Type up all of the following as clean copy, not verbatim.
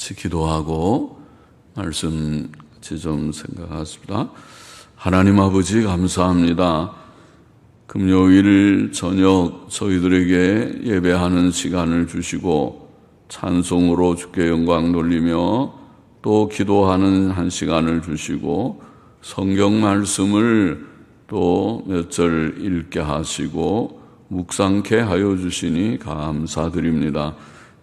같이 기도하고 말씀 같이 좀 생각하겠습니다. 하나님 아버지 감사합니다. 금요일 저녁 저희들에게 예배하는 시간을 주시고 찬송으로 주께 영광 돌리며 또 기도하는 한 시간을 주시고 성경 말씀을 또 몇 절 읽게 하시고 묵상케 하여 주시니 감사드립니다.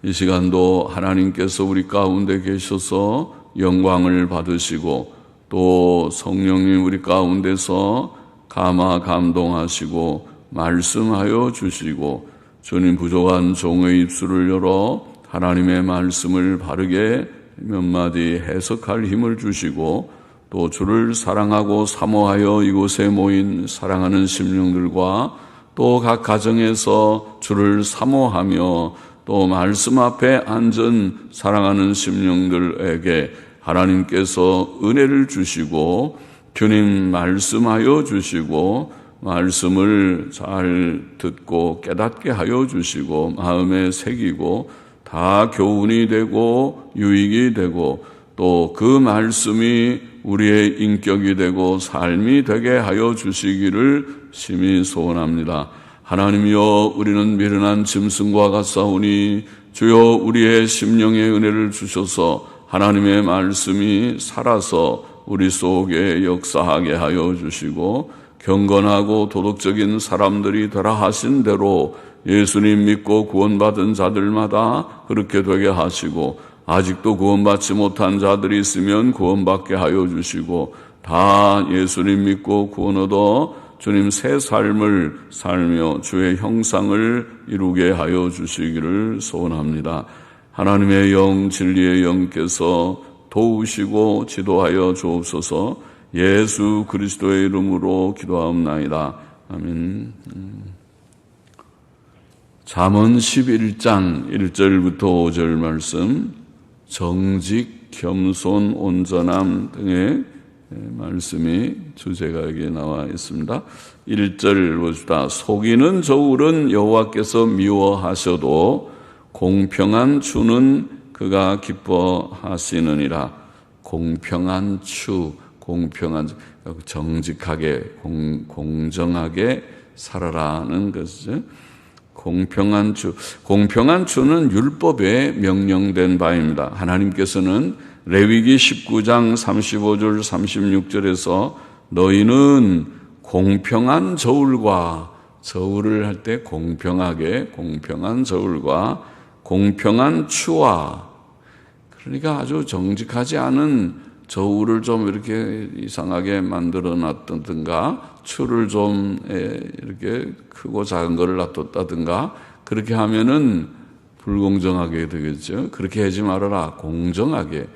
이 시간도 하나님께서 우리 가운데 계셔서 영광을 받으시고 또 성령님 우리 가운데서 감동하시고 말씀하여 주시고 주님 부족한 종의 입술을 열어 하나님의 말씀을 바르게 몇 마디 해석할 힘을 주시고 또 주를 사랑하고 사모하여 이곳에 모인 사랑하는 심령들과 또 각 가정에서 주를 사모하며 또 말씀 앞에 앉은 사랑하는 심령들에게 하나님께서 은혜를 주시고 주님 말씀하여 주시고 말씀을 잘 듣고 깨닫게 하여 주시고 마음에 새기고 다 교훈이 되고 유익이 되고 또 그 말씀이 우리의 인격이 되고 삶이 되게 하여 주시기를 심히 소원합니다. 하나님이여 우리는 미련한 짐승과 같사오니 주여 우리의 심령의 은혜를 주셔서 하나님의 말씀이 살아서 우리 속에 역사하게 하여 주시고 경건하고 도덕적인 사람들이 되라 하신 대로 예수님 믿고 구원받은 자들마다 그렇게 되게 하시고 아직도 구원받지 못한 자들이 있으면 구원받게 하여 주시고 다 예수님 믿고 구원 얻어 주님 새 삶을 살며 주의 형상을 이루게 하여 주시기를 소원합니다. 하나님의 영 진리의 영께서 도우시고 지도하여 주옵소서. 예수 그리스도의 이름으로 기도하옵나이다. 아멘. 잠언 11장 1절부터 5절 말씀, 정직, 겸손, 온전함 등의 말씀이 주제가 여기에 나와 있습니다. 1절 봅시다. 속이는 저울은 여호와께서 미워하셔도 공평한 추는 그가 기뻐하시느니라. 공평한 추, 정직하게, 공정하게 살아라는 것이죠. 공평한 추는 율법에 명령된 바입니다. 하나님께서는 레위기 19장 35절 36절에서 너희는 공평한 저울과, 저울을 할 때 공평하게, 공평한 저울과 공평한 추와, 그러니까 아주 정직하지 않은 저울을 좀 이렇게 이상하게 만들어 놨다든가 추를 좀 이렇게 크고 작은 거를 놔뒀다든가 그렇게 하면은 불공정하게 되겠죠. 그렇게 하지 말아라. 공정하게.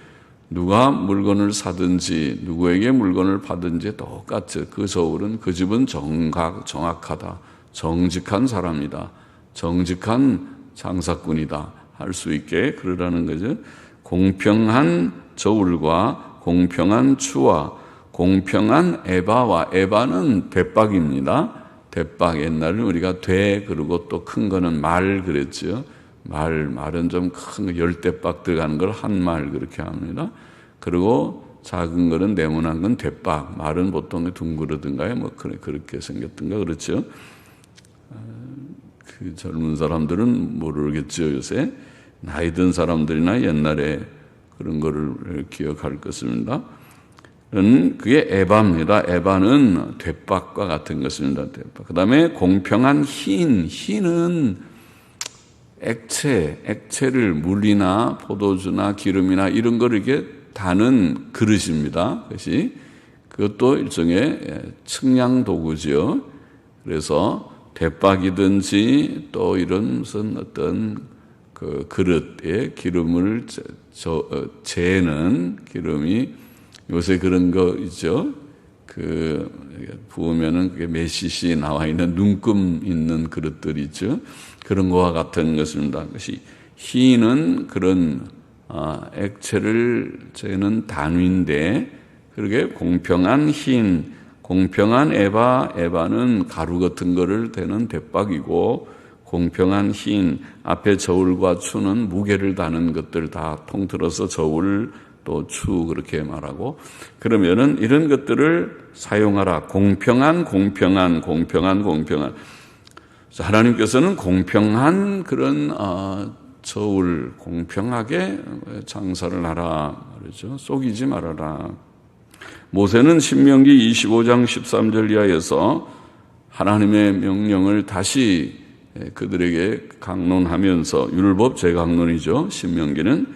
누가 물건을 사든지 누구에게 물건을 받든지 똑같이 그 저울은 그 집은 정확하다. 정직한 사람이다. 정직한 장사꾼이다. 할 수 있게 그러라는 거죠. 공평한 저울과 공평한 추와 공평한 에바와, 에바는 대박입니다. 대박, 옛날에 우리가 돼 그리고 또 큰 거는 말 그랬죠. 말은 좀 큰 거 10대박 들어가는 걸 한 말 그렇게 합니다. 그리고 작은 거는 네모난 건 대박, 말은 보통 둥그러든가요? 뭐 그렇게 생겼던가 그렇죠. 그 젊은 사람들은 모르겠죠. 요새 나이 든 사람들이나 옛날에 그런 거를 기억할 것입니다. 그게 에바입니다. 에바는 대박과 같은 것입니다. 대박. 그 다음에 공평한 흰은 액체를 물이나 포도주나 기름이나 이런 걸 이렇게 다는 그릇입니다. 그것도 일종의 측량 도구죠. 그래서 대박이든지 또 이런 무슨 어떤 그 그릇에 기름을 재는 기름이 요새 그런 거 있죠. 그 부으면은 그게 몇 cc 나와 있는 눈금 있는 그릇들 있죠. 그런 거와 같은 것입니다. 그것이 흰은 그런 액체를 재는 단위인데 그렇게 공평한 흰, 공평한 에바는 가루 같은 거를 대는 대박이고 공평한 흰, 앞에 저울과 추는 무게를 다는 것들 다 통틀어서 저울 또 추 그렇게 말하고, 그러면은 이런 것들을 사용하라. 공평한. 하나님께서는 공평한 그런 저울, 공평하게 장사를 하라 그러죠. 속이지 말아라. 모세는 신명기 25장 13절 이하에서 하나님의 명령을 다시 그들에게 강론하면서, 율법 재강론이죠. 신명기는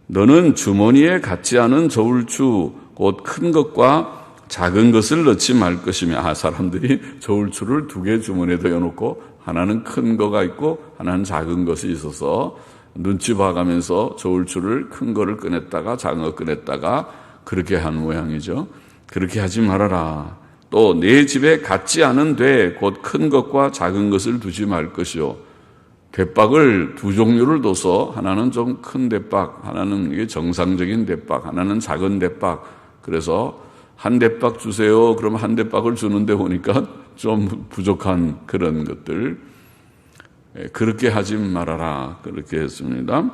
너는 주머니에 갖지 않은 저울추 곧 큰 것과 작은 것을 넣지 말 것이며. 사람들이 저울추를 2개 주머니에 넣어놓고 하나는 큰 거가 있고 하나는 작은 것이 있어서 눈치 봐가면서 저울추를 큰 거를 꺼냈다가 작은 거 꺼냈다가 그렇게 한 모양이죠. 그렇게 하지 말아라. 또 내 집에 갖지 않은 돼 곧 큰 것과 작은 것을 두지 말 것이요. 대박을 2 종류를 둬서 하나는 좀 큰 대박, 하나는 이게 정상적인 대박, 하나는 작은 대박. 그래서 한 대박 주세요. 그럼 한 대박을 주는데 보니까 좀 부족한 그런 것들. 그렇게 하지 말아라. 그렇게 했습니다.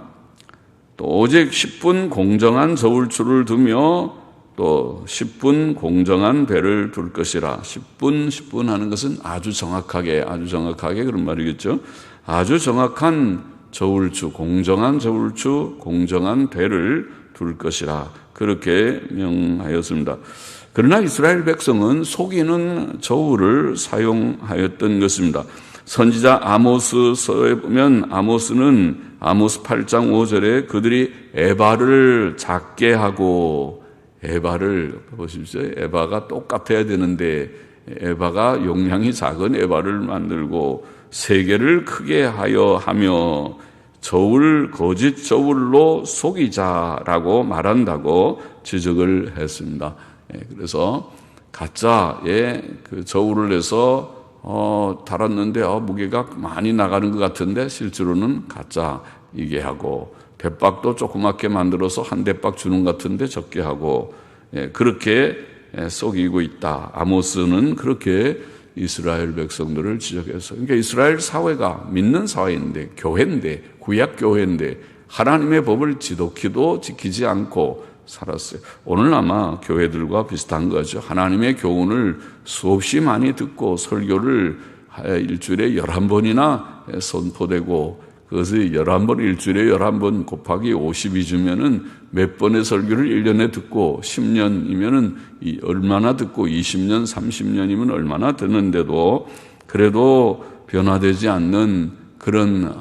또 오직 10분 공정한 저울추를 두며 또 10분 공정한 배를 둘 것이라. 10분 하는 것은 아주 정확하게 그런 말이겠죠. 아주 정확한 저울추, 공정한 저울추, 공정한 배를 둘 것이라. 그렇게 명하였습니다. 그러나 이스라엘 백성은 속이는 저울을 사용하였던 것입니다. 선지자 아모스서에 보면 아모스는 아모스 8장 5절에 그들이 에바를 작게 하고, 에바를 보십시오. 에바가 똑같아야 되는데 에바가 용량이 작은 에바를 만들고 세계를 크게 하며 저울, 거짓 저울로 속이자라고 말한다고 지적을 했습니다. 그래서 가짜의 그 저울을 해서 달았는데 무게가 많이 나가는 것 같은데 실제로는 가짜이게 하고, 대박도 조그맣게 만들어서 한 대박 주는 것 같은데 적게 하고, 그렇게 속이고 있다. 아모스는 그렇게 이스라엘 백성들을 지적했어요. 그러니까 이스라엘 사회가 믿는 사회인데, 교회인데, 구약 교회인데 하나님의 법을 지독히도 지키지 않고 살았어요. 오늘 아마 교회들과 비슷한 거죠. 하나님의 교훈을 수없이 많이 듣고 설교를 일주일에 11번이나 선포되고, 그것을 11번, 일주일에 11번 곱하기 52주면은 몇 번의 설교를 1년에 듣고 10년이면은 얼마나 듣고 20년, 30년이면 얼마나 듣는데도 그래도 변화되지 않는 그런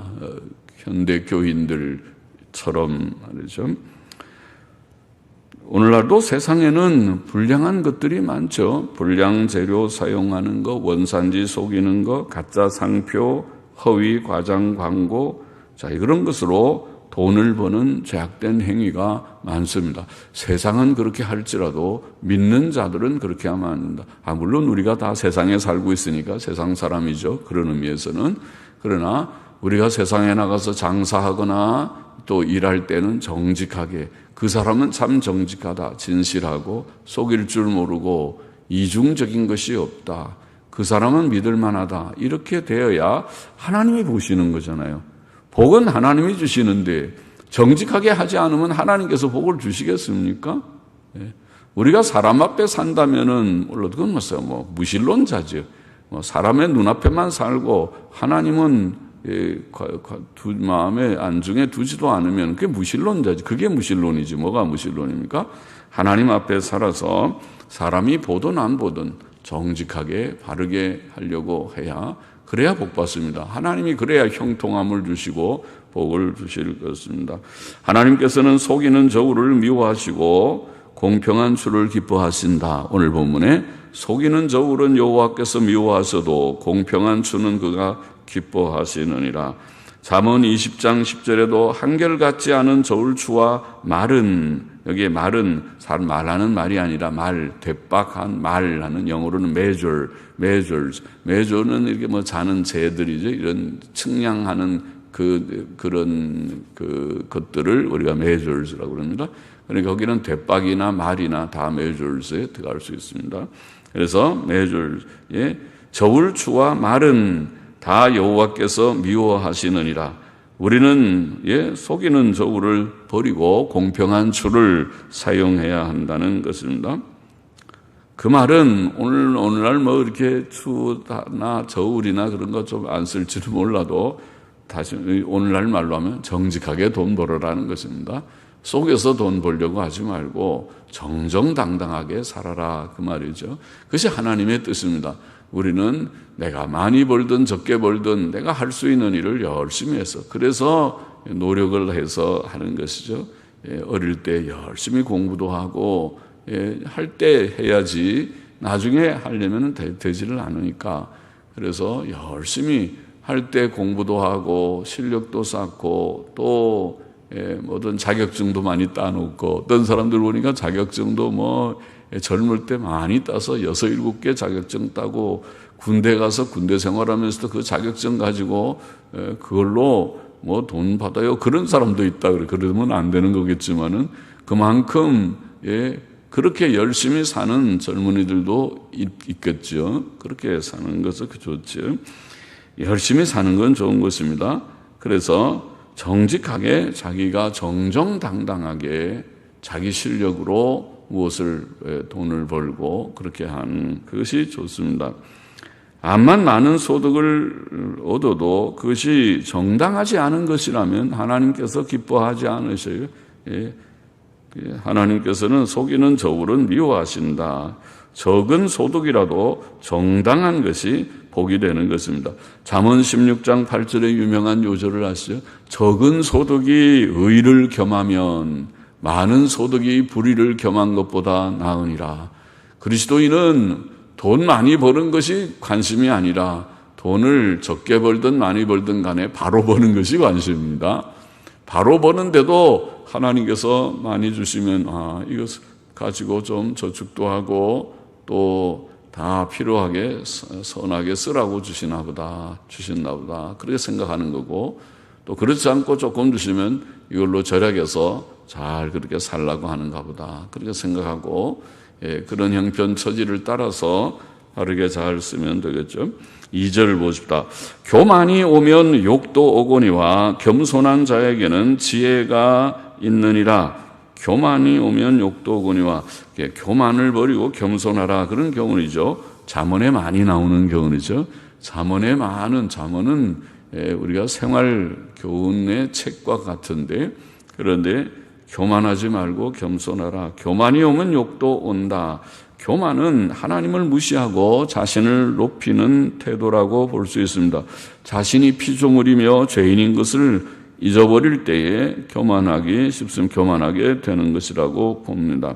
현대 교인들처럼 말이죠. 오늘날도 세상에는 불량한 것들이 많죠. 불량 재료 사용하는 것, 원산지 속이는 것, 가짜 상표, 허위 과장 광고, 이런 것으로 돈을 버는 죄악된 행위가 많습니다. 세상은 그렇게 할지라도 믿는 자들은 그렇게 하면 안 된다. 물론 우리가 다 세상에 살고 있으니까 세상 사람이죠. 그런 의미에서는. 그러나 우리가 세상에 나가서 장사하거나 또 일할 때는 정직하게, 그 사람은 참 정직하다, 진실하고 속일 줄 모르고 이중적인 것이 없다, 그 사람은 믿을 만하다, 이렇게 되어야 하나님이 보시는 거잖아요. 복은 하나님이 주시는데 정직하게 하지 않으면 하나님께서 복을 주시겠습니까? 우리가 사람 앞에 산다면은 물론 그건 무신론자죠. 사람의 눈앞에만 살고 하나님은 마음의 안중에 두지도 않으면 그게 무신론자지. 그게 무신론이지. 뭐가 무신론입니까? 하나님 앞에 살아서 사람이 보든 안 보든 정직하게 바르게 하려고 해야, 그래야 복 받습니다. 하나님이 그래야 형통함을 주시고 복을 주실 것입니다. 하나님께서는 속이는 저울을 미워하시고 공평한 추를 기뻐하신다. 오늘 본문에 속이는 저울은 여호와께서 미워하셔도 공평한 추는 그가 기뻐하시느니라. 잠언 20장 10절에도 한결같지 않은 저울추와 말은, 여기에 말은 말하는 말이 아니라 대박한 말하는, 영어로는 measure는 이렇게 자는 재들이죠. 이런 측량하는 그런 것들을 우리가 measures라고 합니다. 그러니까 거기는 대박이나 말이나 다 measures에 들어갈 수 있습니다. 그래서 measures, 저울추와 말은 다 여호와께서 미워하시느니라. 우리는 속이는 저울을 버리고 공평한 줄을 사용해야 한다는 것입니다. 그 말은 오늘날 뭐 이렇게 추나 저울이나 그런 거 좀 안 쓸지도 몰라도 다시 오늘날 말로 하면 정직하게 돈 벌어라는 것입니다. 속여서 돈 벌려고 하지 말고 정정당당하게 살아라 그 말이죠. 그것이 하나님의 뜻입니다. 우리는 내가 많이 벌든 적게 벌든 내가 할 수 있는 일을 열심히 해서 그래서 노력을 해서 하는 것이죠. 어릴 때 열심히 공부도 하고 할 때 해야지 나중에 하려면 되지를 않으니까 그래서 열심히 할 때 공부도 하고 실력도 쌓고 또 뭐든 자격증도 많이 따놓고 어떤 사람들 보니까 자격증도 뭐 젊을 때 많이 따서 6, 7개 자격증 따고 군대 가서 군대 생활하면서도 그 자격증 가지고 그걸로 뭐 돈 받아요. 그런 사람도 있다. 그러면 안 되는 거겠지만은 그만큼 그렇게 열심히 사는 젊은이들도 있겠죠. 그렇게 사는 것은 좋죠. 열심히 사는 건 좋은 것입니다. 그래서 정직하게 자기가 정정당당하게 자기 실력으로 무엇을 돈을 벌고 그렇게 하는 그것이 좋습니다. 암만 많은 소득을 얻어도 그것이 정당하지 않은 것이라면 하나님께서 기뻐하지 않으셔요. 하나님께서는 속이는 저울은 미워하신다. 적은 소득이라도 정당한 것이 복이 되는 것입니다. 잠언 16장 8절의 유명한 요절을 아시죠? 적은 소득이 의를 겸하면 많은 소득이 불의를 겸한 것보다 나으니라. 그리스도인은 돈 많이 버는 것이 관심이 아니라 돈을 적게 벌든 많이 벌든 간에 바로 버는 것이 관심입니다. 바로 버는데도 하나님께서 많이 주시면 이거 가지고 좀 저축도 하고 또 다 필요하게 선하게 쓰라고 주시나 보다 그렇게 생각하는 거고 또 그렇지 않고 조금 주시면 이걸로 절약해서 잘 그렇게 살라고 하는가 보다 그렇게 생각하고 그런 형편 처지를 따라서 바르게 잘 쓰면 되겠죠. 2절 보십시다. 교만이 오면 욕도 오거니와 겸손한 자에게는 지혜가 있느니라. 교만이 오면 욕도 오거니와 교만을 버리고 겸손하라 그런 교훈이죠. 잠언에 많이 나오는 교훈이죠. 잠언은 우리가 생활 교훈의 책과 같은데 그런데 교만하지 말고 겸손하라. 교만이 오면 욕도 온다. 교만은 하나님을 무시하고 자신을 높이는 태도라고 볼 수 있습니다. 자신이 피조물이며 죄인인 것을 잊어버릴 때에 교만하게 되는 것이라고 봅니다.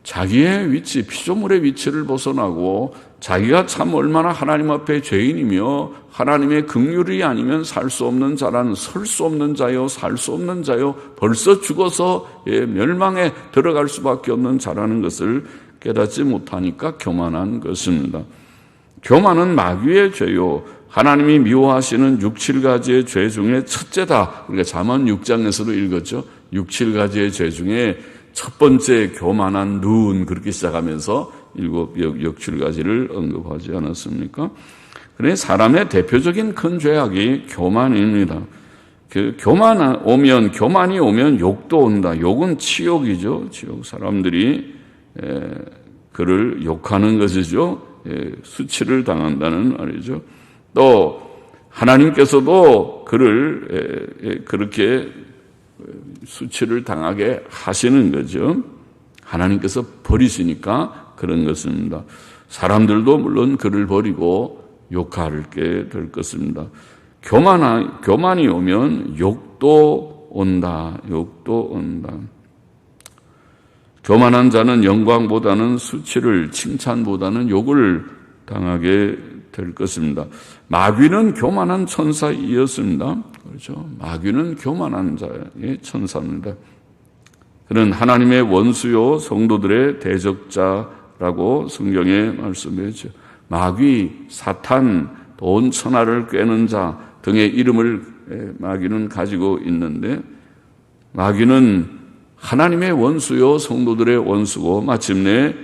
자기의 위치, 피조물의 위치를 벗어나고 자기가 참 얼마나 하나님 앞에 죄인이며 하나님의 긍휼이 아니면 살 수 없는 자라는 설 수 없는 자요, 살 수 없는 자요, 벌써 죽어서 멸망에 들어갈 수밖에 없는 자라는 것을 깨닫지 못하니까 교만한 것입니다. 교만은 마귀의 죄요. 하나님이 미워하시는 6, 7가지의 죄 중에 첫째다. 우리가 잠언 6장에서도 읽었죠. 6, 7가지의 죄 중에 첫 번째 교만한 눈 그렇게 시작하면서 7, 7가지를 언급하지 않았습니까? 그래 사람의 대표적인 큰 죄악이 교만입니다. 교만이 오면 욕도 온다. 욕은 치욕이죠. 치욕. 사람들이 그를 욕하는 것이죠. 수치를 당한다는 말이죠. 또 하나님께서도 그를 그렇게 수치를 당하게 하시는 거죠. 하나님께서 버리시니까 그런 것입니다. 사람들도 물론 그를 버리고 욕하게 될 것입니다. 교만이 오면 욕도 온다. 교만한 자는 영광보다는 수치를, 칭찬보다는 욕을 당하게 될 것입니다. 마귀는 교만한 천사이었습니다. 그렇죠? 마귀는 교만한 자의 천사입니다. 그는 하나님의 원수요 성도들의 대적자라고 성경에 말씀했죠. 마귀, 사탄, 돈 천하를 꿰는 자 등의 이름을 마귀는 가지고 있는데 마귀는 하나님의 원수요 성도들의 원수고 마침내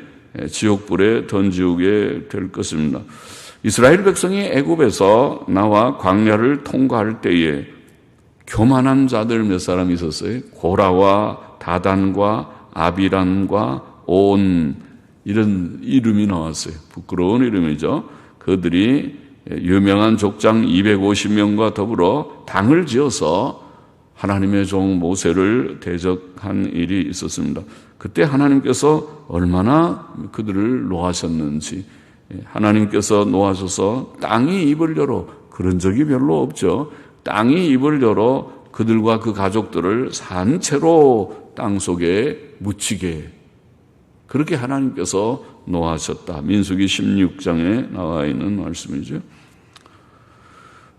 지옥불에 던지우게 될 것입니다. 이스라엘 백성이 애굽에서 나와 광야를 통과할 때에 교만한 자들 몇 사람이 있었어요. 고라와 다단과 아비람과 온, 이런 이름이 나왔어요. 부끄러운 이름이죠. 그들이 유명한 족장 250명과 더불어 당을 지어서 하나님의 종 모세를 대적한 일이 있었습니다. 그때 하나님께서 얼마나 그들을 노하셨는지, 하나님께서 노하셔서 땅이 입을 열어, 그런 적이 별로 없죠. 땅이 입을 열어 그들과 그 가족들을 산채로 땅 속에 묻히게, 그렇게 하나님께서 노하셨다. 민수기 16장에 나와 있는 말씀이죠.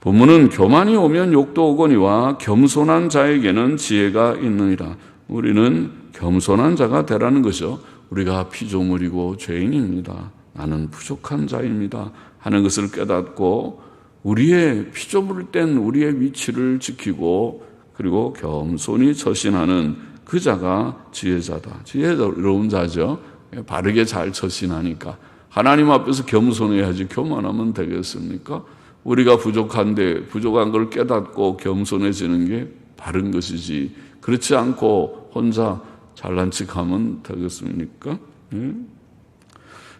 본문은 교만이 오면 욕도 오거니와 겸손한 자에게는 지혜가 있느니라. 우리는 겸손한 자가 되라는 것이죠. 우리가 피조물이고 죄인입니다. 나는 부족한 자입니다 하는 것을 깨닫고 우리의 피조물을 뗀 우리의 위치를 지키고 그리고 겸손히 처신하는 그 자가 지혜자다. 지혜로운 자죠. 바르게 잘 처신하니까. 하나님 앞에서 겸손해야지 교만하면 되겠습니까? 우리가 부족한데 부족한 걸 깨닫고 겸손해지는 게 바른 것이지, 그렇지 않고 혼자 잘난 척하면 되겠습니까?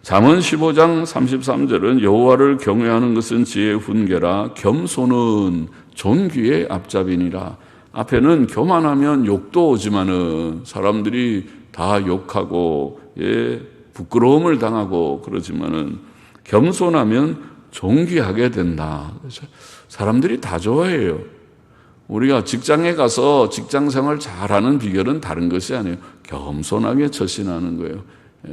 잠언 15장 33절은 여호와를 경외하는 것은 지혜의 훈계라 겸손은 존귀의 앞잡이니라. 앞에는 교만하면 욕도 오지만은 사람들이 다 욕하고 부끄러움을 당하고 그러지만은 겸손하면 존귀하게 된다. 그래서 사람들이 다 좋아해요. 우리가 직장에 가서 직장생활 잘하는 비결은 다른 것이 아니에요. 겸손하게 처신하는 거예요.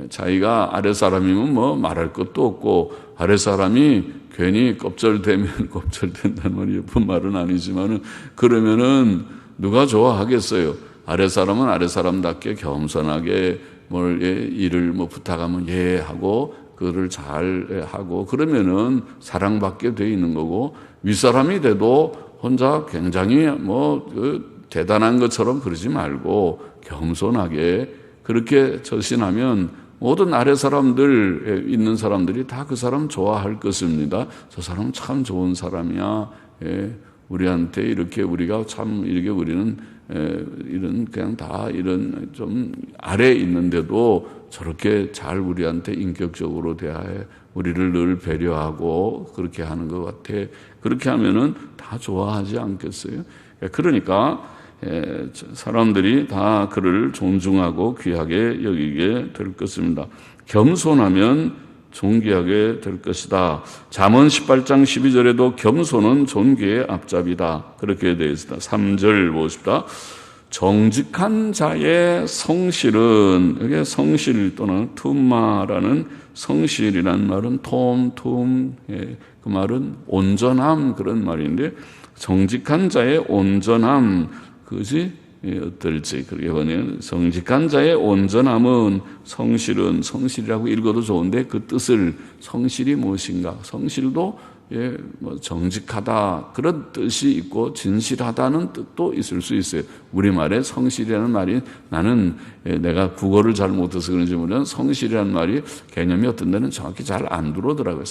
자기가 아랫사람이면 뭐 말할 것도 없고, 아랫사람이 괜히 껍절되면 껍절된다는 말이 예쁜 말은 아니지만은 그러면은 누가 좋아하겠어요? 아랫사람은 아랫사람답게 겸손하게 일을 부탁하면 예 하고 그거를 잘 하고 그러면은 사랑받게 돼 있는 거고, 윗사람이 돼도 혼자 굉장히 대단한 것처럼 그러지 말고 겸손하게 그렇게 처신하면 모든 아래 사람들 있는 사람들이 다 그 사람 좋아할 것입니다. 저 사람 참 좋은 사람이야. 우리한테 이렇게 우리가 참 이렇게 우리는 이런 그냥 다 이런 좀 아래에 있는데도 저렇게 잘 우리한테 인격적으로 대하여 우리를 늘 배려하고 그렇게 하는 것 같아. 그렇게 하면은 다 좋아하지 않겠어요? 그러니까 사람들이 다 그를 존중하고 귀하게 여기게 될 것입니다. 겸손하면 존귀하게 될 것이다. 잠언 18장 12절에도 겸손은 존귀의 앞잡이다. 그렇게 되어 있습니다. 3절 보십시다. 정직한 자의 성실은, 이게 성실 또는 툼마라는 성실이라는 말은 그 말은 온전함 그런 말인데, 정직한 자의 온전함, 그것이 어떨지. 이번에는 정직한 자의 온전함은 성실이라고 읽어도 좋은데 그 뜻을, 성실이 무엇인가? 성실도 정직하다 그런 뜻이 있고 진실하다는 뜻도 있을 수 있어요. 우리말에 성실이라는 말이, 나는 내가 국어를 잘 못해서 그런지 모르지만 성실이라는 말이 개념이 어떤 데는 정확히 잘 안 들어오더라고요.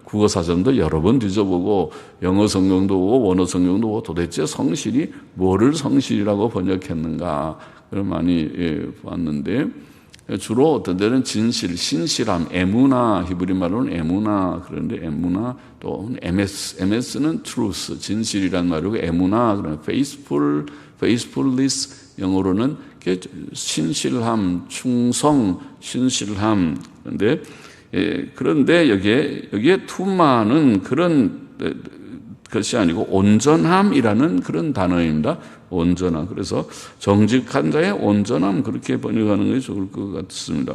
국어 사전도 여러 번 뒤져보고 영어 성경도 보고 원어 성경도 보고 도대체 성실이 뭐를 성실이라고 번역했는가 그걸 많이 봤는데, 주로 어떤 데는 진실, 신실함, 에무나, 히브리 말로는 에무나, 그런데 에무나, 또 MS는 truth, 진실이란 말이고, 에무나, 그러면 faithfulness, 영어로는 신실함, 충성, 신실함. 그런데 여기에 투마는 그런 것이 아니고 온전함이라는 그런 단어입니다. 온전함. 그래서 정직한 자의 온전함, 그렇게 번역하는 것이 좋을 것 같습니다.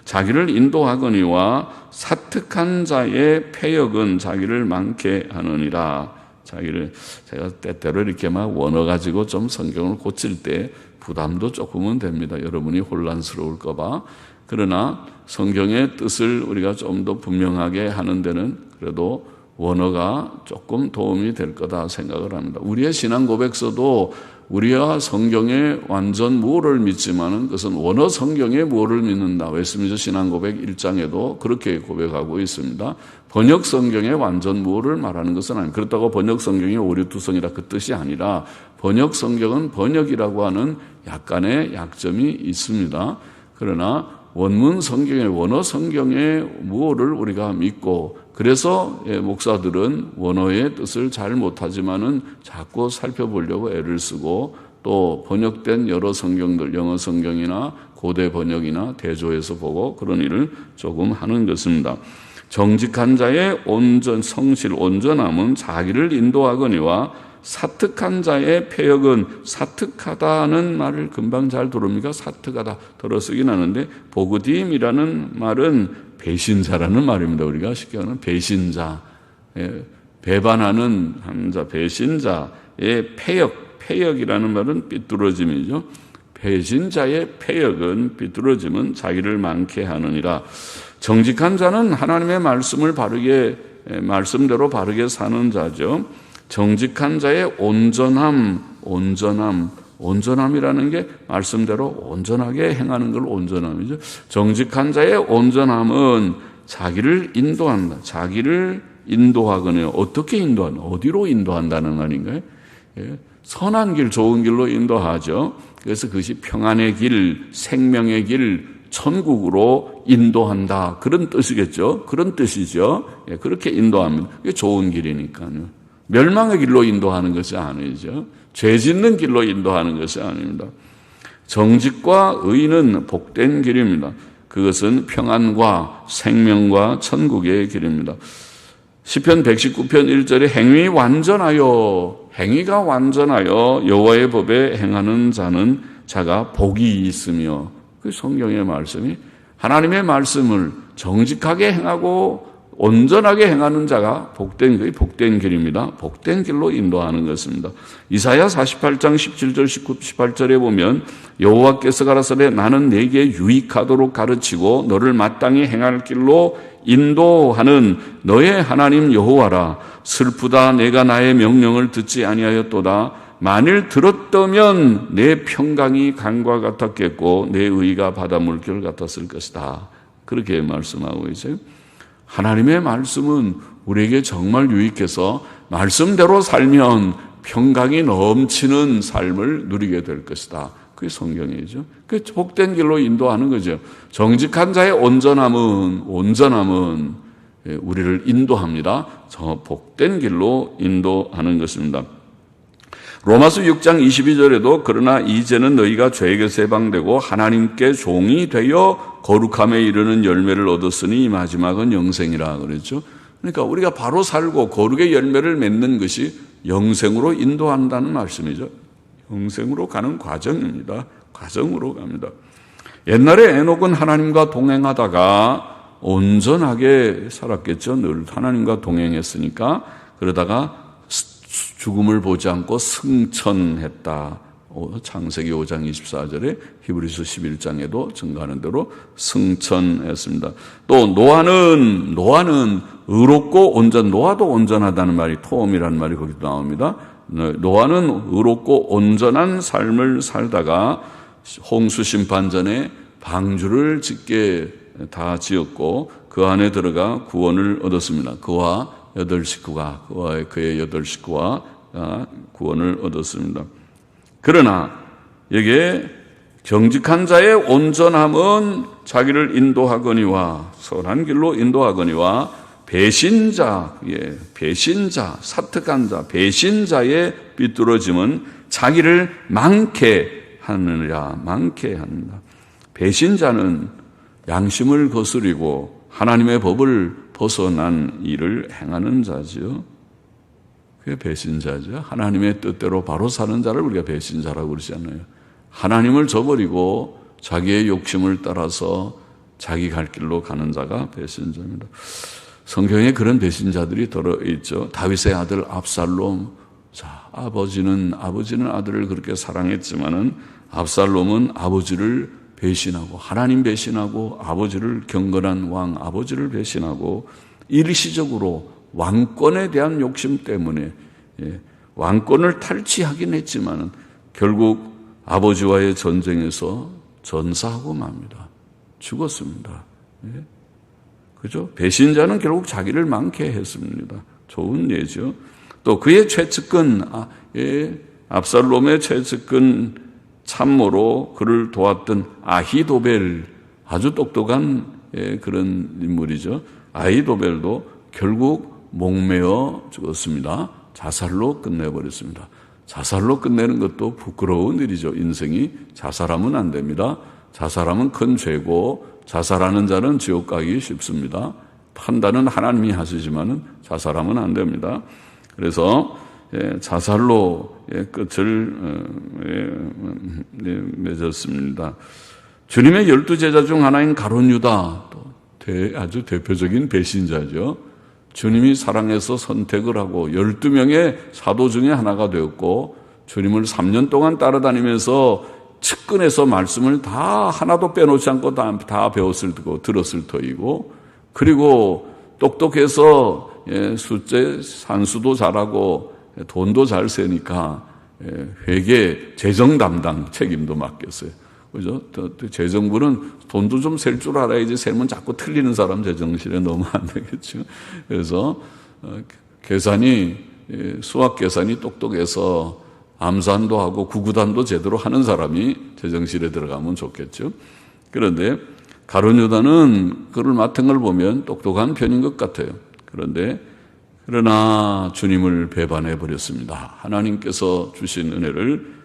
자기를 인도하거니와 사특한 자의 패역은 자기를 많게 하느니라. 제가 때때로 이렇게 막 원어 가지고 좀 성경을 고칠 때 부담도 조금은 됩니다. 여러분이 혼란스러울까 봐. 그러나 성경의 뜻을 우리가 좀 더 분명하게 하는 데는 그래도 원어가 조금 도움이 될 거다 생각을 합니다. 우리의 신앙 고백서도 우리가 성경에 완전 무엇을 믿지만은 그것은 원어 성경에 무엇을 믿는다. 웨스민스터 신앙 고백 1장에도 그렇게 고백하고 있습니다. 번역 성경에 완전 무엇을 말하는 것은 아닙니다. 그렇다고 번역 성경이 오류투성이라 그 뜻이 아니라 번역 성경은 번역이라고 하는 약간의 약점이 있습니다. 그러나 원문 성경에 원어 성경에 무엇을 우리가 믿고 그래서 목사들은 원어의 뜻을 잘 못하지만은 자꾸 살펴보려고 애를 쓰고 또 번역된 여러 성경들 영어 성경이나 고대 번역이나 대조해서 보고 그런 일을 조금 하는 것입니다. 정직한 자의 성실 온전함은 자기를 인도하거니와 사특한 자의 폐역은 사특하다는 말을 금방 잘 들어옵니까? 사특하다 들어 쓰긴 하는데 보그딤이라는 말은 배신자라는 말입니다. 우리가 쉽게 하는 배신자, 배반하는 남자, 배신자의 폐역이라는 말은 삐뚤어짐이죠. 배신자의 폐역은 삐뚤어짐은 자기를 많게 하느니라. 정직한 자는 하나님의 말씀을 말씀대로 바르게 사는 자죠. 정직한 자의 온전함이라는 게 말씀대로 온전하게 행하는 걸 온전함이죠. 정직한 자의 온전함은 자기를 인도한다. 자기를 인도하거든요. 어떻게 인도한다? 어디로 인도한다는 말인가요? 선한 길, 좋은 길로 인도하죠. 그래서 그것이 평안의 길, 생명의 길, 천국으로 인도한다. 그런 뜻이겠죠. 그런 뜻이죠. 그렇게 인도합니다. 그게 좋은 길이니까요. 멸망의 길로 인도하는 것이 아니죠. 죄 짓는 길로 인도하는 것이 아닙니다. 정직과 의는 복된 길입니다. 그것은 평안과 생명과 천국의 길입니다. 시편 119편 1절에 행위가 완전하여 여호와의 법에 행하는 자가 복이 있으며 그 성경의 말씀이 하나님의 말씀을 정직하게 행하고 온전하게 행하는 자가 복된 길입니다. 복된 길로 인도하는 것입니다. 이사야 48장 17절 18절에 보면 여호와께서 가라사대 나는 네게 유익하도록 가르치고 너를 마땅히 행할 길로 인도하는 너의 하나님 여호와라. 슬프다 내가 나의 명령을 듣지 아니하였도다. 만일 들었다면 내 평강이 강과 같았겠고 내 의가 바다 물결 같았을 것이다. 그렇게 말씀하고 있어요. 하나님의 말씀은 우리에게 정말 유익해서 말씀대로 살면 평강이 넘치는 삶을 누리게 될 것이다. 그게 성경이죠. 그 복된 길로 인도하는 거죠. 정직한 자의 온전함은 우리를 인도합니다. 저 복된 길로 인도하는 것입니다. 로마서 6장 22절에도 그러나 이제는 너희가 죄에게서 해방되고 하나님께 종이 되어 거룩함에 이르는 열매를 얻었으니 마지막은 영생이라 그랬죠. 그러니까 우리가 바로 살고 거룩의 열매를 맺는 것이 영생으로 인도한다는 말씀이죠. 영생으로 가는 과정입니다. 과정으로 갑니다. 옛날에 에녹은 하나님과 동행하다가 온전하게 살았겠죠. 늘 하나님과 동행했으니까. 그러다가 죽음을 보지 않고 승천했다. 창세기 5장 24절에 히브리서 11장에도 증가하는 대로 승천했습니다. 또 노아는 의롭고 노아도 온전하다는 말이 토음이라는 말이 거기도 나옵니다. 노아는 의롭고 온전한 삶을 살다가 홍수 심판 전에 방주를 짓게 다 지었고 그 안에 들어가 구원을 얻었습니다. 그와 그의 8식구가 구원을 얻었습니다. 그러나 여기에 정직한 자의 온전함은 자기를 인도하거니와 선한 길로 인도하거니와 배신자, 사특한 자, 배신자의 삐뚤어짐은 자기를 많게 하느니라. 배신자는 양심을 거스리고 하나님의 법을 벗어난 일을 행하는 자죠. 그게 배신자죠. 하나님의 뜻대로 바로 사는 자를 우리가 배신자라고 그러지 않아요. 하나님을 저버리고 자기의 욕심을 따라서 자기 갈 길로 가는 자가 배신자입니다. 성경에 그런 배신자들이 들어있죠. 다윗의 아들 압살롬. 아버지는 아들을 그렇게 사랑했지만은 압살롬은 아버지를 배신하고 하나님 배신하고 아버지를 경건한 왕 아버지를 배신하고 일시적으로 왕권에 대한 욕심 때문에 왕권을 탈취하긴 했지만은 결국 아버지와의 전쟁에서 전사하고 맙니다. 죽었습니다. 그죠? 배신자는 결국 자기를 망케 했습니다. 좋은 예죠. 또 그의 최측근, 압살롬의 최측근 참모로 그를 도왔던 아히도벨, 아주 똑똑한 그런 인물이죠. 아히도벨도 결국 목매어 죽었습니다. 자살로 끝내버렸습니다. 자살로 끝내는 것도 부끄러운 일이죠. 인생이 자살하면 안 됩니다. 자살하면 큰 죄고 자살하는 자는 지옥 가기 쉽습니다. 판단은 하나님이 하시지만은 자살하면 안 됩니다. 그래서 자살로 끝을 맺었습니다. 주님의 12제자 중 하나인 가룟 유다, 아주 대표적인 배신자죠. 주님이 사랑해서 선택을 하고 12명의 사도 중에 하나가 되었고 주님을 3년 동안 따라다니면서 측근에서 말씀을 다 하나도 빼놓지 않고 다 배웠을 테고 들었을 터이고, 그리고 똑똑해서 숫제 산수도 잘하고 돈도 잘 세니까 회계 재정 담당 책임도 맡겼어요. 그죠? 재정부는 돈도 좀 셀 줄 알아야지, 세면 자꾸 틀리는 사람 재정실에 넣으면 안 되겠죠. 그래서 수학 계산이 똑똑해서 암산도 하고 구구단도 제대로 하는 사람이 재정실에 들어가면 좋겠죠. 그런데 가룟 유다는 그를 맡은 걸 보면 똑똑한 편인 것 같아요. 그러나 주님을 배반해 버렸습니다. 하나님께서 주신 은혜를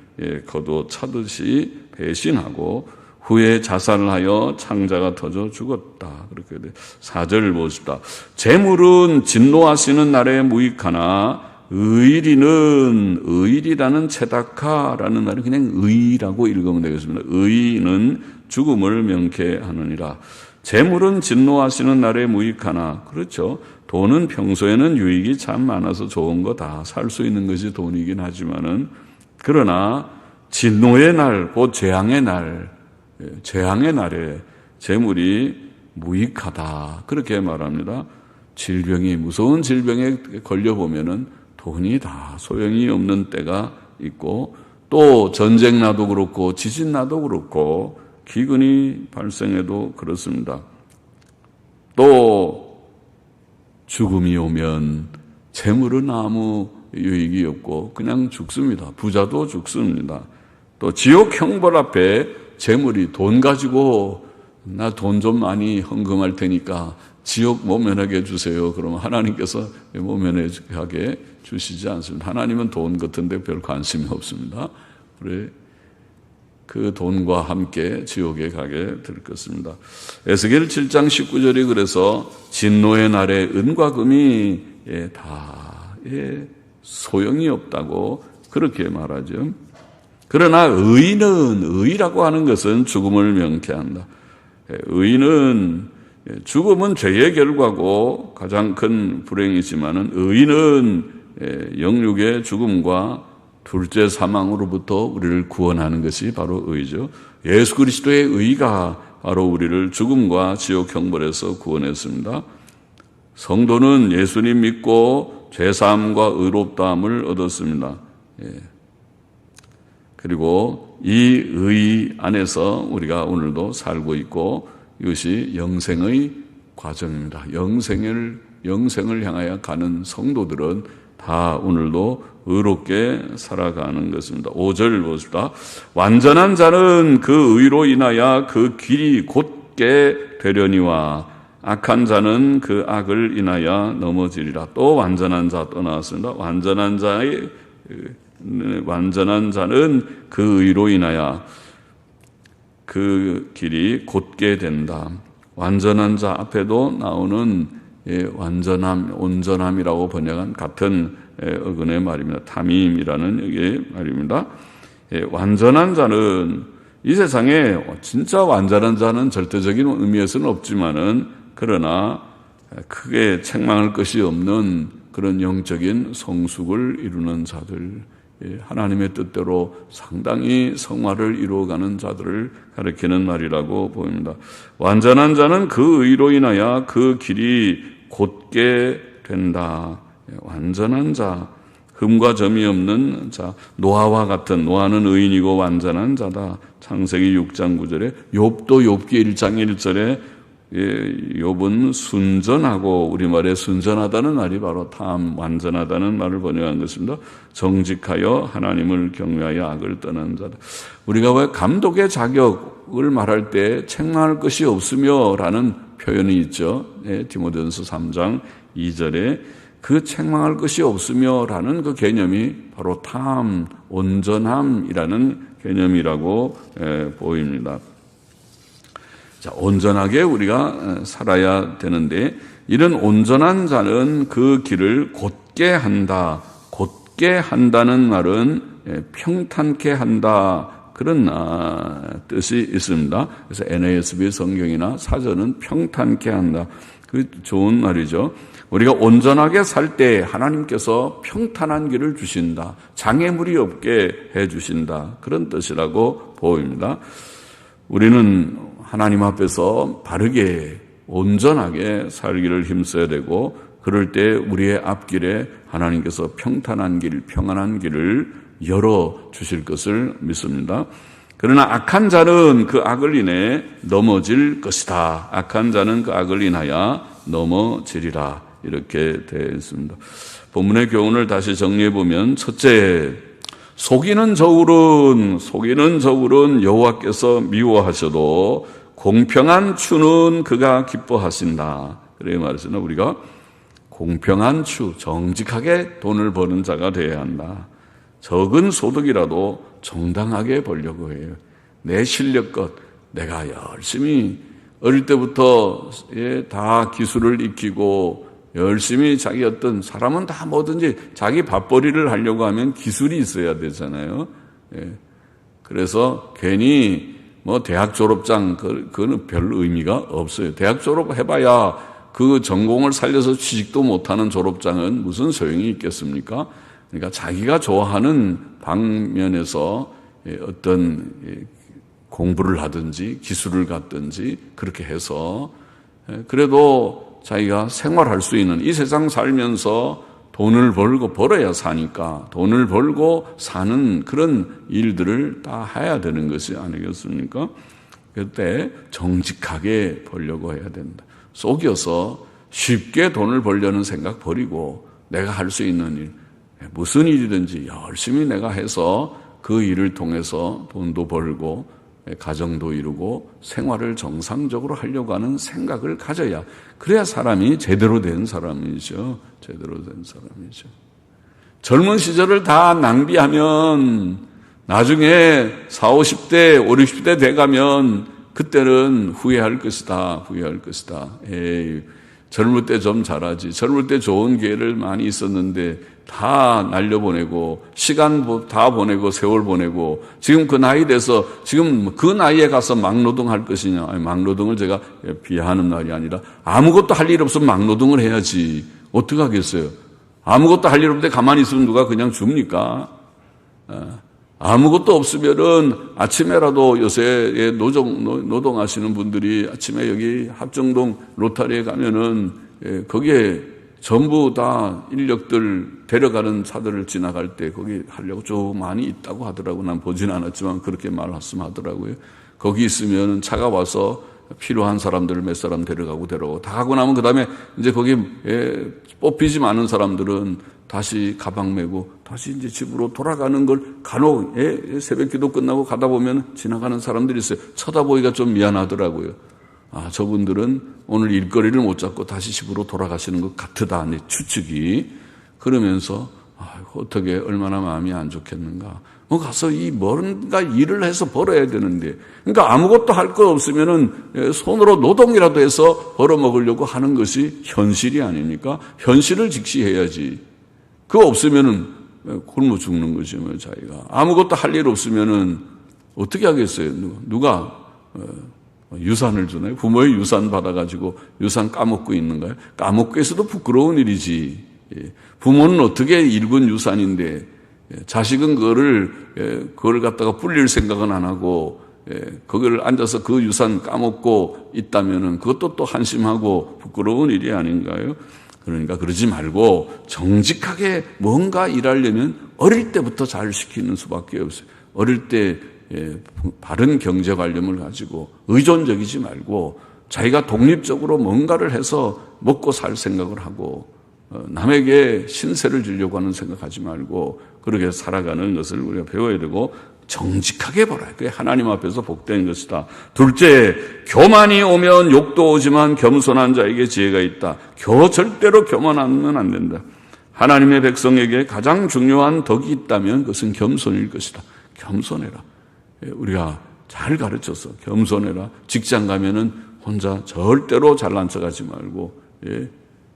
거둬 차듯이 배신하고 후에 자살을 하여 창자가 터져 죽었다. 그렇게 돼. 4절 보십시다. 재물은 진노하시는 날에 무익하나 의일이라는 체다카라는 말은 그냥 의라고 읽으면 되겠습니다. 의는 죽음을 명쾌하느니라. 재물은 진노하시는 날에 무익하나, 그렇죠. 돈은 평소에는 유익이 참 많아서 좋은 거 다 살 수 있는 것이 돈이긴 하지만은, 그러나 진노의 날, 곧 재앙의 날에 재물이 무익하다. 그렇게 말합니다. 무서운 질병에 걸려보면은 돈이 다 소용이 없는 때가 있고, 또 전쟁 나도 그렇고 지진 나도 그렇고 기근이 발생해도 그렇습니다. 또 죽음이 오면 재물은 아무 유익이 없고 그냥 죽습니다. 부자도 죽습니다. 또 지옥 형벌 앞에 재물이, 돈 가지고 나 돈 좀 많이 헌금할 테니까 지옥 모면하게 해주세요. 그러면 하나님께서 모면하게 주시지 않습니다. 하나님은 돈 같은데 별 관심이 없습니다. 그래, 그 돈과 함께 지옥에 가게 될 것입니다. 에스겔 7장 19절이 그래서 진노의 날에 은과 금이 다 소용이 없다고 그렇게 말하죠. 그러나 의라고 하는 것은 죽음을 명쾌한다. 죽음은 죄의 결과고 가장 큰 불행이지만은 의는 영육의 죽음과 둘째 사망으로부터 우리를 구원하는 것이 바로 의죠. 예수 그리스도의 의가 바로 우리를 죽음과 지옥 형벌에서 구원했습니다. 성도는 예수님 믿고 죄사함과 의롭다함을 얻었습니다. 그리고 이 의 안에서 우리가 오늘도 살고 있고, 이것이 영생의 과정입니다. 영생을 향하여 가는 성도들은 다 오늘도 의롭게 살아가는 것입니다. 5절 보십시다. 완전한 자는 그 의로 인하여 그 길이 곧게 되려니와 악한 자는 그 악을 인하여 넘어지리라. 또 완전한 자 또 나왔습니다. 완전한 자는 그 의로 인하여 그 길이 곧게 된다. 완전한 자 앞에도 나오는 완전함, 온전함이라고 번역한 같은 어근의 말입니다. 타밈이라는 여기의 말입니다. 완전한 자는 이 세상에 진짜 완전한 자는 절대적인 의미에서는 없지만은, 그러나 크게 책망할 것이 없는 그런 영적인 성숙을 이루는 자들, 하나님의 뜻대로 상당히 성화를 이루어가는 자들을 가리키는 말이라고 보입니다. 완전한 자는 그 의로 인하여 그 길이 곧게 된다. 완전한 자, 흠과 점이 없는 자, 노아와 같은, 노아는 의인이고 완전한 자다. 창세기 6장 9절에, 욥도 욥기 1장 1절에 욥은 순전하고, 우리말에 순전하다는 말이 바로 탐, 완전하다는 말을 번역한 것입니다. 정직하여 하나님을 경외하여 악을 떠난 자다. 우리가 왜 감독의 자격을 말할 때 책망할 것이 없으며 라는 표현이 있죠. 디모데전서 3장 2절에 그 책망할 것이 없으며 라는 그 개념이 바로 탐, 온전함이라는 개념이라고 보입니다. 자, 온전하게 우리가 살아야 되는데, 이런 온전한 자는 그 길을 곧게 한다. 곧게 한다는 말은 평탄케 한다. 그런 뜻이 있습니다. 그래서 NASB 성경이나 사전은 평탄케 한다. 그 좋은 말이죠. 우리가 온전하게 살 때 하나님께서 평탄한 길을 주신다. 장애물이 없게 해 주신다. 그런 뜻이라고 보입니다. 우리는 하나님 앞에서 바르게 온전하게 살기를 힘써야 되고, 그럴 때 우리의 앞길에 하나님께서 평탄한 길, 평안한 길을 열어주실 것을 믿습니다. 그러나 악한 자는 그 악을 인해 넘어질 것이다. 악한 자는 그 악을 인하여 넘어지리라. 이렇게 되어 있습니다. 본문의 교훈을 다시 정리해 보면, 첫째, 속이는 저울은 여호와께서 미워하셔도 공평한 추는 그가 기뻐하신다. 그래 말했으나 우리가 공평한 추, 정직하게 돈을 버는 자가 되어야 한다. 적은 소득이라도 정당하게 벌려고 해요. 내 실력껏 내가 열심히 어릴 때부터 다 기술을 익히고 열심히 자기 어떤 사람은 다 뭐든지 자기 밥벌이를 하려고 하면 기술이 있어야 되잖아요. 그래서 괜히 뭐 대학 졸업장 그거는 별 의미가 없어요. 대학 졸업해봐야 그 전공을 살려서 취직도 못하는 졸업장은 무슨 소용이 있겠습니까? 그러니까 자기가 좋아하는 방면에서 어떤 공부를 하든지 기술을 갖든지 그렇게 해서 그래도 자기가 생활할 수 있는, 이 세상 살면서 돈을 벌어야 사니까 돈을 벌고 사는 그런 일들을 다 해야 되는 것이 아니겠습니까? 그때 정직하게 벌려고 해야 된다. 속여서 쉽게 돈을 벌려는 생각 버리고 내가 할 수 있는 일, 무슨 일이든지 열심히 내가 해서 그 일을 통해서 돈도 벌고 가정도 이루고 생활을 정상적으로 하려고 하는 생각을 가져야, 그래야 사람이 제대로 된 사람이죠. 제대로 된 사람이죠. 젊은 시절을 다 낭비하면 나중에 40, 50대, 50, 60대 돼가면 그때는 후회할 것이다. 후회할 것이다. 에이, 젊을 때 좀 잘하지. 젊을 때 좋은 기회를 많이 있었는데 다 날려보내고 시간 다 보내고 세월 보내고 지금 그 나이 돼서 지금 그 나이에 가서 막노동할 것이냐. 아니, 막노동을 제가 비하하는 말이 아니라 아무것도 할 일 없으면 막노동을 해야지. 어떻게 하겠어요? 아무것도 할 일 없는데 가만히 있으면 누가 그냥 줍니까? 아무것도 없으면은 아침에라도 요새 노동하시는 분들이 아침에 여기 합정동 로타리에 가면은 거기에 전부 다 인력들 데려가는 차들을 지나갈 때 거기 하려고 쭉 많이 있다고 하더라고요. 난 보진 않았지만 그렇게 말씀하더라고요. 거기 있으면 차가 와서 필요한 사람들을 몇 사람 데려가고 다 가고 나면 그 다음에 이제 거기 뽑히지 않은 사람들은 다시 가방 메고 다시 이제 집으로 돌아가는 걸 간혹 새벽 기도 끝나고 가다 보면 지나가는 사람들이 있어요. 쳐다보기가 좀 미안하더라고요. 아, 저분들은 오늘 일거리를 못 잡고 다시 집으로 돌아가시는 것 같으다. 내 추측이. 그러면서 어떻게 얼마나 마음이 안 좋겠는가. 가서 뭔가 일을 해서 벌어야 되는데, 그러니까 아무것도 할 거 없으면은 손으로 노동이라도 해서 벌어먹으려고 하는 것이 현실이 아닙니까? 현실을 직시해야지. 그거 없으면은 굶어 죽는 거죠, 자기가. 아무것도 할 일 없으면은 어떻게 하겠어요? 누가 유산을 주나요? 부모의 유산 받아가지고 유산 까먹고 있는가요? 까먹고 있어도 부끄러운 일이지. 부모는 어떻게 일군 유산인데 자식은 그걸 갖다가 불릴 생각은 안 하고 거기를 앉아서 그 유산 까먹고 있다면은 그것도 또 한심하고 부끄러운 일이 아닌가요? 그러니까 그러지 말고 정직하게 뭔가 일하려면 어릴 때부터 잘 시키는 수밖에 없어요. 어릴 때 바른 경제관념을 가지고 의존적이지 말고 자기가 독립적으로 뭔가를 해서 먹고 살 생각을 하고 남에게 신세를 지려고 하는 생각하지 말고 그렇게 살아가는 것을 우리가 배워야 되고 정직하게 보라. 그게 하나님 앞에서 복된 것이다. 둘째, 교만이 오면 욕도 오지만 겸손한 자에게 지혜가 있다. 절대로 교만하면 안 된다. 하나님의 백성에게 가장 중요한 덕이 있다면 그것은 겸손일 것이다. 겸손해라. 우리가 잘 가르쳐서 겸손해라. 직장 가면은 혼자 절대로 잘난 척하지 말고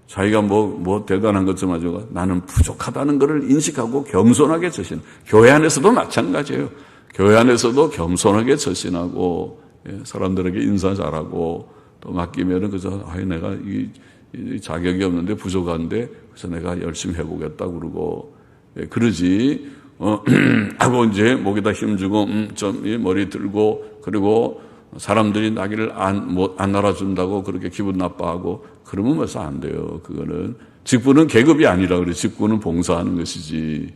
자기가 뭐 대단한 것 좀 가지고 나는 부족하다는 것을 인식하고 겸손하게 처신. 교회 안에서도 마찬가지예요. 교회 안에서도 겸손하게 처신하고 사람들에게 인사 잘하고 또 맡기면은 그저 내가 이 자격이 없는데 부족한데 그래서 내가 열심히 해보겠다 그러고 그러지. 하고 이제 목에다 힘주고 좀 머리 들고 그리고 사람들이 나기를 안 알아준다고 그렇게 기분 나빠하고 그러면 벌써 안 돼요. 그거는 직분은 계급이 아니라 그래. 직분은 봉사하는 것이지.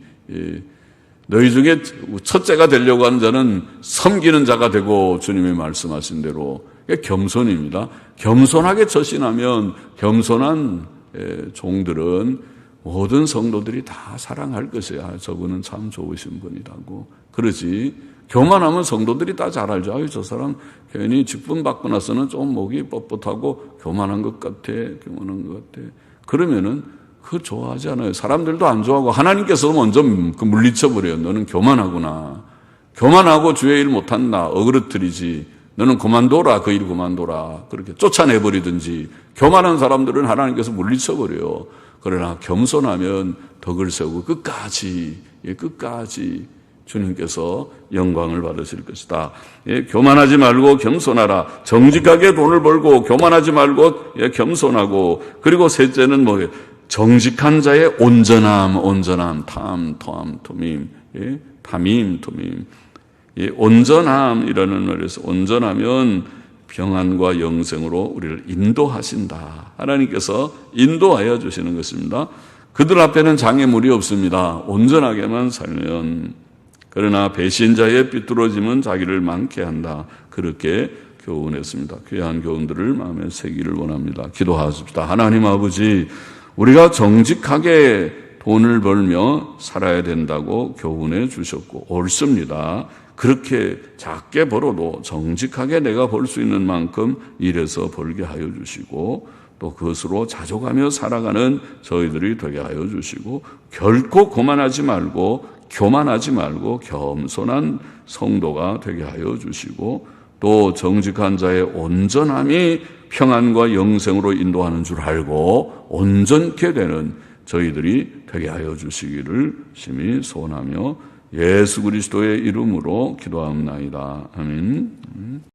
너희 중에 첫째가 되려고 하는 자는 섬기는 자가 되고 주님이 말씀하신 대로 겸손입니다. 겸손하게 처신하면 겸손한 종들은 모든 성도들이 다 사랑할 것이야. 저분은 참 좋으신 분이라고. 그러지. 교만하면 성도들이 다 잘 알죠. 아유, 저 사람 괜히 직분 받고 나서는 좀 목이 뻣뻣하고 교만한 것 같아. 그러면은 그거 좋아하지 않아요. 사람들도 안 좋아하고 하나님께서도 먼저 물리쳐버려요. 너는 교만하구나. 교만하고 주의 일 못한다. 어그러뜨리지. 너는 그만둬라. 그 일 그만둬라. 그렇게 쫓아내버리든지. 교만한 사람들은 하나님께서 물리쳐버려요. 그러나 겸손하면 덕을 세우고 끝까지 주님께서 영광을 받으실 것이다. 교만하지 말고 겸손하라. 정직하게 돈을 벌고 교만하지 말고 겸손하고 그리고 셋째는 뭐예요? 정직한 자의 온전함, 탐임. 온전함이라는 말에서 온전하면 평안과 영생으로 우리를 인도하신다. 하나님께서 인도하여 주시는 것입니다. 그들 앞에는 장애물이 없습니다. 온전하게만 살면. 그러나 배신자의 삐뚤어짐은 자기를 많게 한다. 그렇게 교훈했습니다. 귀한 교훈들을 마음에 새기를 원합니다. 기도하십시다. 하나님 아버지, 우리가 정직하게 돈을 벌며 살아야 된다고 교훈해 주셨고 옳습니다. 그렇게 작게 벌어도 정직하게 내가 벌 수 있는 만큼 일해서 벌게 하여 주시고 또 그것으로 자족하며 살아가는 저희들이 되게 하여 주시고 결코 교만하지 말고 겸손한 성도가 되게 하여 주시고 또 정직한 자의 온전함이 평안과 영생으로 인도하는 줄 알고 온전케 되는 저희들이 되게 하여 주시기를 심히 소원하며 예수 그리스도의 이름으로 기도합니다. 아멘.